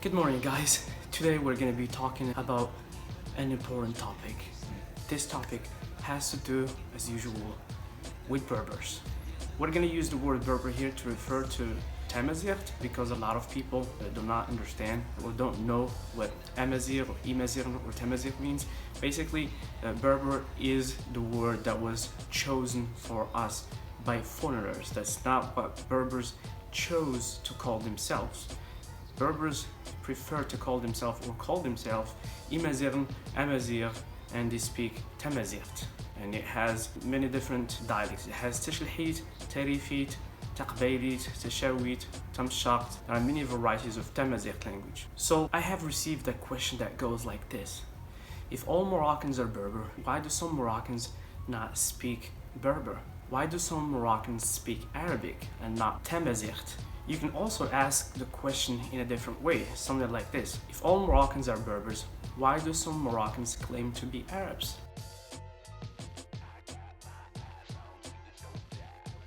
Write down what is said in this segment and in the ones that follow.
Good morning, guys. Today we're going to be talking about an important topic. This topic has to do, as usual, with Berbers. We're going to use the word Berber here to refer to Tamazight because a lot of people do not understand or don't know what Amazigh or Imazigh or Tamazight means. Basically, Berber is the word that was chosen for us by foreigners. That's not what Berbers chose to call themselves. Berbers prefer to call themselves Imazigh, Amazigh, and they speak Tamazight. And it has many different dialects. It has Tishlhit, Tarifit, Taqbaylit, Tashawit, Tamshaqt. There are many varieties of Tamazight language. So I have received a question that goes like this. If all Moroccans are Berber, why do some Moroccans not speak Berber? Why do some Moroccans speak Arabic and not Tamazight? You can also ask the question in a different way, something like this. If all Moroccans are Berbers, why do some Moroccans claim to be Arabs?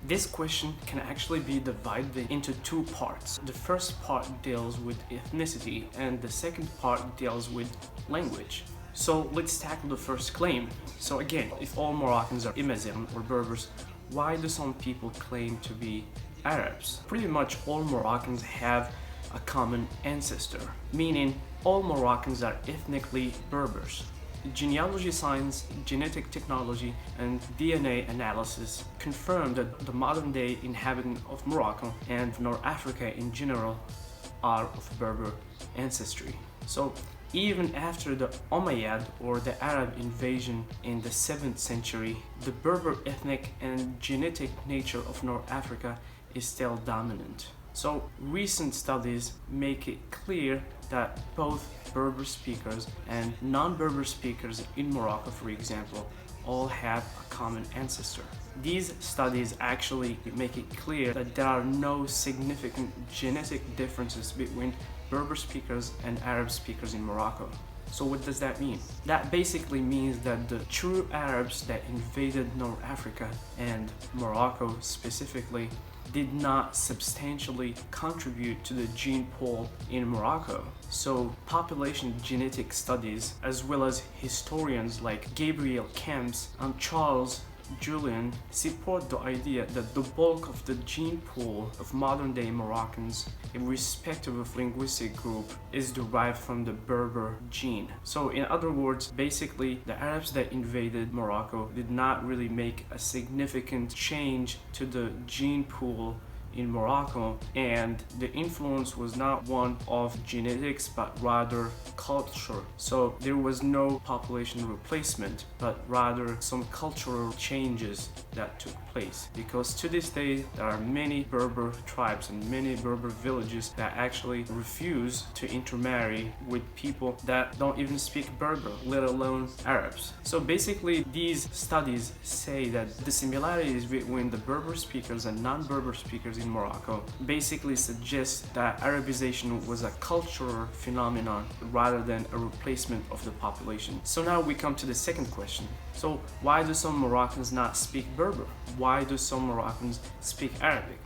This question can actually be divided into two parts. The first part deals with ethnicity and the second part deals with language. So let's tackle the first claim. So again, if all Moroccans are Imazigh or Berbers, why do some people claim to be Arabs? Pretty much all Moroccans have a common ancestor, meaning all Moroccans are ethnically Berbers. Genealogy science, genetic technology, and DNA analysis confirm that the modern-day inhabitants of Morocco and North Africa in general are of Berber ancestry. So even after the Umayyad or the Arab invasion in the 7th century, the Berber ethnic and genetic nature of North Africa is still dominant. So recent studies make it clear that both Berber speakers and non-Berber speakers in Morocco, for example, all have a common ancestor. These studies actually make it clear that there are no significant genetic differences between Berber speakers and Arab speakers in Morocco. So what does that mean? That basically means that the true Arabs that invaded North Africa and Morocco specifically did not substantially contribute to the gene pool in Morocco. So population genetic studies, as well as historians like Gabriel Camps and Charles Julian, support the idea that the bulk of the gene pool of modern-day Moroccans, irrespective of linguistic group, is derived from the Berber gene. So in other words, basically the Arabs that invaded Morocco did not really make a significant change to the gene pool in Morocco, and the influence was not one of genetics but rather culture. So there was no population replacement but rather some cultural changes that took place, because to this day there are many Berber tribes and many Berber villages that actually refuse to intermarry with people that don't even speak Berber, let alone Arabs. So basically these studies say that the similarities between the Berber speakers and non-Berber speakers in Morocco basically suggest that Arabization was a cultural phenomenon rather than a replacement of the population. So now we come to the second question. So why do some Moroccans not speak Berber? Why do some Moroccans speak Arabic?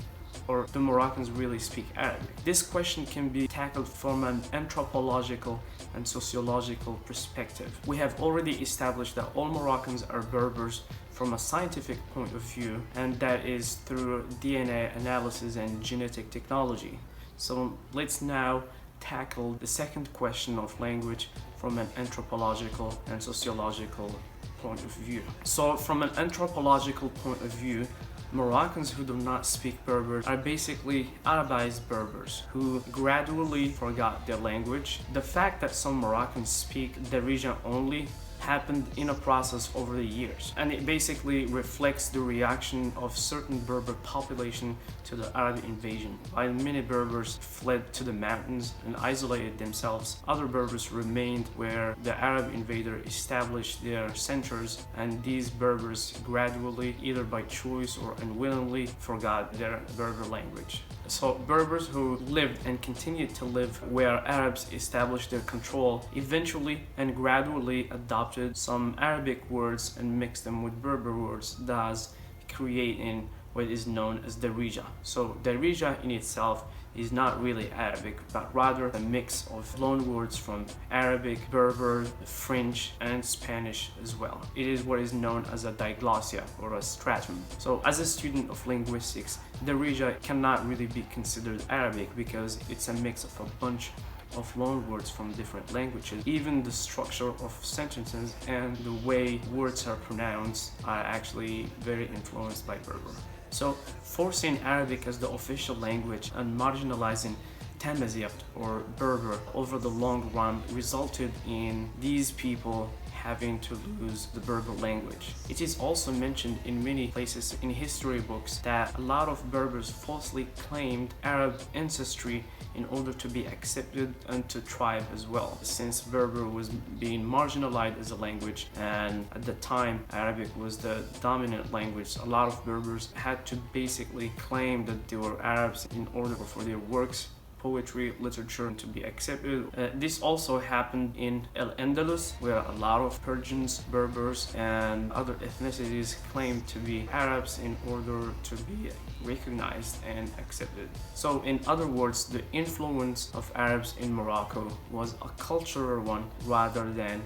Or do Moroccans really speak Arabic? This question can be tackled from an anthropological and sociological perspective. We have already established that all Moroccans are Berbers from a scientific point of view, and that is through DNA analysis and genetic technology. So let's now tackle the second question of language from an anthropological and sociological point of view. So from an anthropological point of view, Moroccans who do not speak Berber are basically Arabized Berbers who gradually forgot their language. The fact that some Moroccans speak Derija only happened in a process over the years, and it basically reflects the reaction of certain Berber population to the Arab invasion. While many Berbers fled to the mountains and isolated themselves, other Berbers remained where the Arab invader established their centers, and these Berbers gradually, either by choice or unwillingly, forgot their Berber language. So Berbers who lived and continued to live where Arabs established their control eventually and gradually adopted some Arabic words and mixed them with Berber words, thus creating what is known as Derija. So Derija in itself is not really Arabic, but rather a mix of loan words from Arabic, Berber, French, and Spanish as well. It is what is known as a diglossia or a stratum. So as a student of linguistics, Derija cannot really be considered Arabic because it's a mix of a bunch of loan words from different languages. Even the structure of sentences and the way words are pronounced are actually very influenced by Berber. So forcing Arabic as the official language and marginalizing Tamazight or Berber over the long run resulted in these people having to lose the Berber language. It is also mentioned in many places in history books that a lot of Berbers falsely claimed Arab ancestry in order to be accepted into tribe as well. Since Berber was being marginalized as a language, and at the time Arabic was the dominant language, a lot of Berbers had to basically claim that they were Arabs in order for their works, poetry, literature to be accepted. This also happened in Al-Andalus, where a lot of Persians, Berbers, and other ethnicities claimed to be Arabs in order to be recognized and accepted. So in other words, the influence of Arabs in Morocco was a cultural one rather than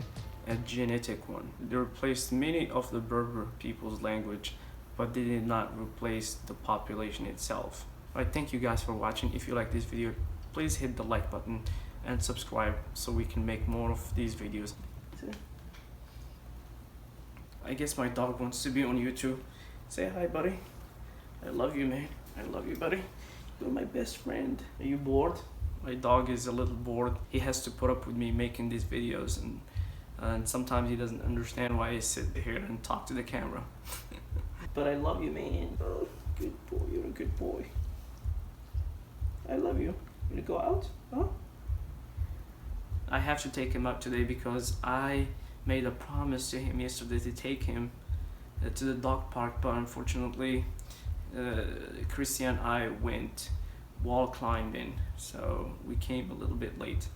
a genetic one. They replaced many of the Berber people's language, but they did not replace the population itself. Alright, thank you guys for watching. If you like this video, please hit the like button and subscribe so we can make more of these videos. I guess my dog wants to be on YouTube. Say hi, buddy. I love you, man. I love you, buddy. You're my best friend. Are you bored? My dog is a little bored. He has to put up with me making these videos, and sometimes he doesn't understand why I sit here and talk to the camera. But I love you, man. Oh, good boy. You're a good boy. I love you. You wanna go out? Huh? I have to take him out today because I made a promise to him yesterday to take him to the dog park, but unfortunately Christian and I went wall climbing, so we came a little bit late.